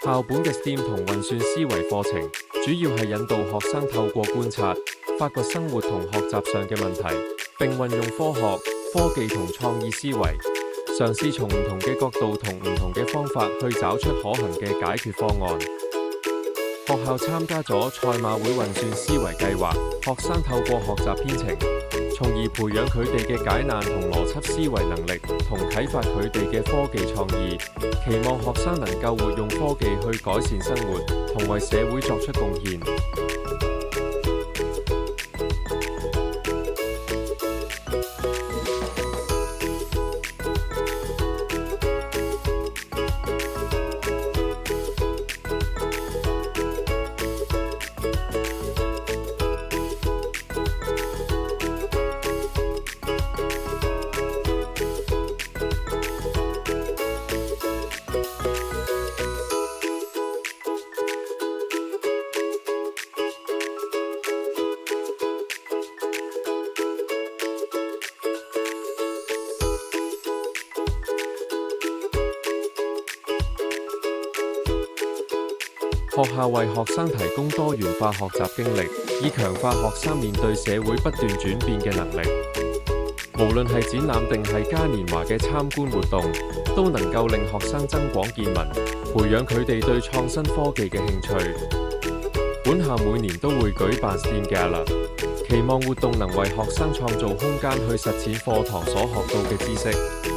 校本嘅 STEAM 同運算思維課程，主要係引導學生透過觀察，發掘生活同學習上嘅問題，並運用科學、科技同創意思維，嘗試從唔同嘅角度同唔同嘅方法去找出可行嘅解決方案。學校參加咗賽馬會運算思維計劃，學生透過學習編程，從而培養佢哋嘅解難同邏輯思維能力，同啟發佢哋嘅科技創意。期望學生能夠活用科技去改善生活，同為社會作出貢獻。學校為學生提供多元化學習經歷，以強化學生面對社會不斷轉變嘅能力。無論係展覽定係嘉年華嘅參觀活動，都能夠令學生增廣見聞，培養佢哋對創新科技嘅興趣。本校每年都會舉辦 STEAM Gala，期望活動能為學生創造空間去實踐課堂所學到嘅知識。